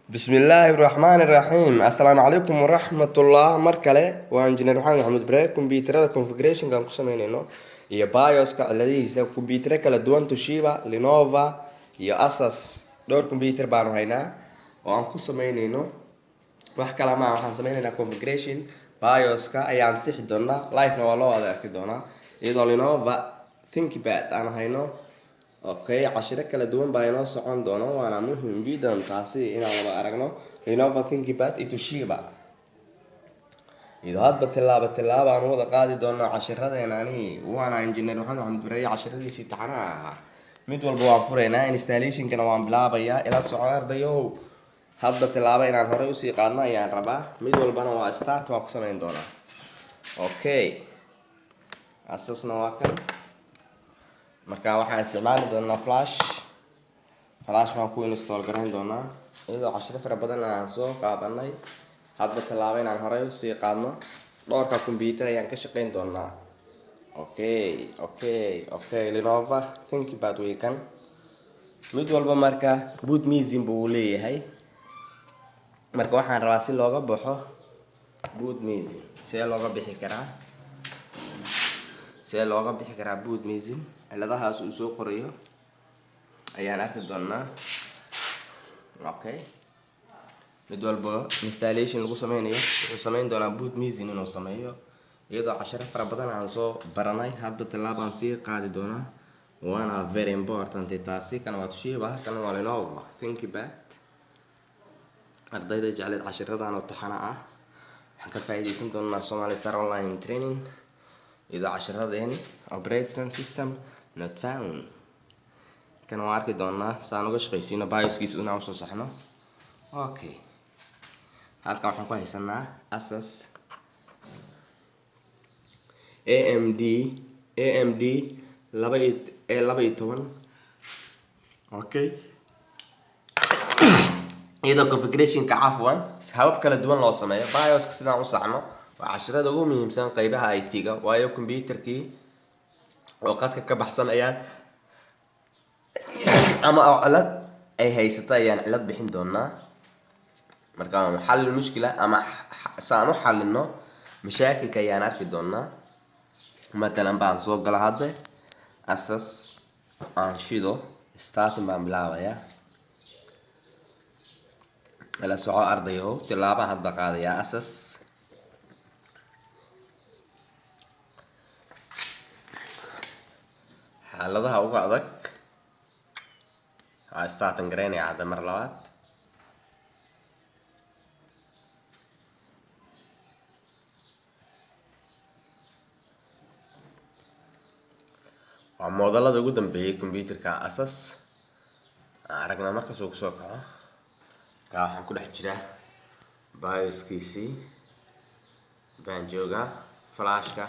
بسم الله الرحمن الرحيم السلام عليكم ورحمة الله مركلة وانجنير محمد بريك كمبيوتر كونفيجريشن كان كسمينينو iyo BIOS-ka ciladihiisa kumbiyuutar kala duwan Toshiba, Lenovo iyo Asus dhowr kumbiyuutar baan haynaa oo aan ku sameynayno wax kala ma waxaan sameynaynaa configuration BIOS-ka ayaan sixi doonaa live-na waa loo wada arki doonaa iyadoo Lenovo ThinkPad aan hayno okay cashiro kala duwan baa inoo socon doona waana muhiim jiddan taasi inaan wada aragno Lenovo ThinkPad iyo Toshiba إذا هاد بتلعب أنا وضع قاعد دون عشرة يعني وأنا إنجنير محمد بري عشرة دي ست عنا مدول بوافرنا إنستاليشن كنا وان بلعب يا إلى السعر ديو هاد بتلعب إن هري وسيقنا يعني ربع مدول بنا واستات وقسمين دونا أوكي أساسنا واكن مركا واحد استعمال دونا فلاش ما كوين استول كرين دونا إذا عشرة فرق بدنا نسوق قاعدنا hadba talaabay inaan horay u sii qaadno dhowrka computer ayaan ka shaqeyn doonaa okay Lenovo ThinkPad weekan mid walba marka boot missing buu leeyahay marka waxaan rabaa si looga baxo boot missing see looga bixi karaa boot missing ciladahaas uu soo qorayo ayaan arki doonaa okay mid walba installation lagu sameynayo wuxuu sameyn doonaa boot missing inuu sameeyo iyadoo casharo fara badan aan soo baranay hadba talaabaan sii qaadi doonaa waana very important taasi kana waa Toshiba kana waa Lenovo ThinkPad ardayda jecel casharadan oo taxana ah waxaan ka faa'iideysan doonaa Somali Star Online Training iyadoo casharadeen operating system not found kana waa arki doonaa saan uga shaqeysiino BIOS-kiisa inaan soo saxno okay halkan waxaan ku haysanaa Asus AMD 12 okay iyadoo configuration-ka cafwan habab kala duwan loo sameeyo BIOS-ka sidaan u saxno waa casharada ugu muhiimsan qaybaha IT-ga waayo computer-kii oo qadka ka baxsan ayaan ama cilad ay haysata ayaan cilad bixin doonaa marka xal mushkila ama saanu xalino mashaakilka ayaan arki doonaa مثلا baan soo gala hadda Asus aan shido starting baan bilaabaya la soco ardayo tilaaba hadda qaadaya Asus xaaladaha uga adag starting gareynaya hadda mar labaad waa moodalada ugu dambeeyay computer-ka Asus aragna markaas uu soo kaco ka waxaan ku dhex jira BIOS-kiisi baan jooga flash-ka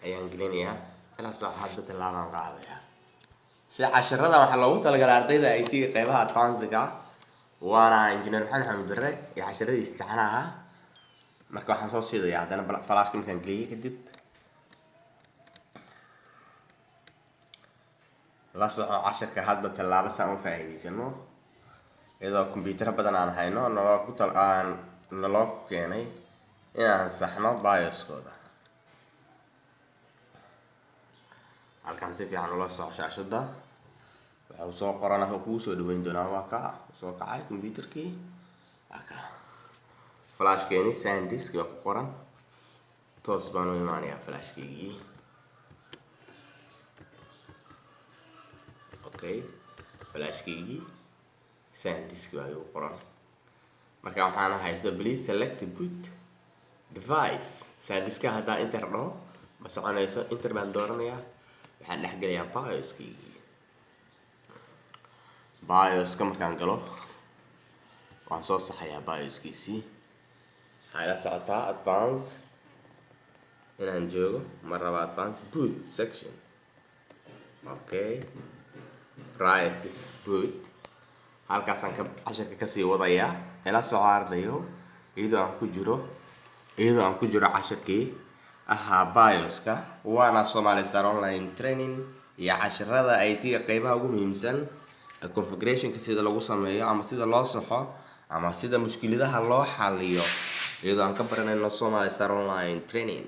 ayaan gelinayaa ila soo hadda talaabaan qaadaya si casharada waxa loogu talagalay ardayda IT-ga qaybaha advanced-ka waana engineer Maxamed Barre iyo casharadiisa taxanaha marka waxaan soo siidayaa hadana flash-ka markaan geliyay kadib la soco casharka hadba talaabo saan u faa'iideysano iyadoo computer badan aan hayno naloo keenay inaan saxno BIOS-kooda halkan si fiican ula soco shaashada waxa soo qorana ku soo dhaweyn doonaa waa ka soo kacay computer-kii aka flash-keeni SanDisk ku qoran toos baan u imaanayaa flash-keygii okay flash-keygii SanDisk ayuu qoran marka waxaan haysto please select boot device SanDisk hadda enter dhaho ma soconayso enter baan dooranayaa waxaan dhex galayaa BIOS-keygii BIOS-ka markaan galo waan soo saxayaa BIOS-kiisii waxaa ila socotaa advance inaan joogo mar raba advance boot section okay priority boot halkaasaan casharka kasii wadayaa ila soo ardayo iyadoo aan ku jiro casharkii ahaa BIOS-ka waana Somali Star Online Training iyo casharada IT-ga qaybaha ugu muhiimsan configuration-ka sida lagu sameeyo ama sida loo saxo ama sida mushkiladaha loo xaliyo iyadoo aan ka baranayno Somali Star Online Training.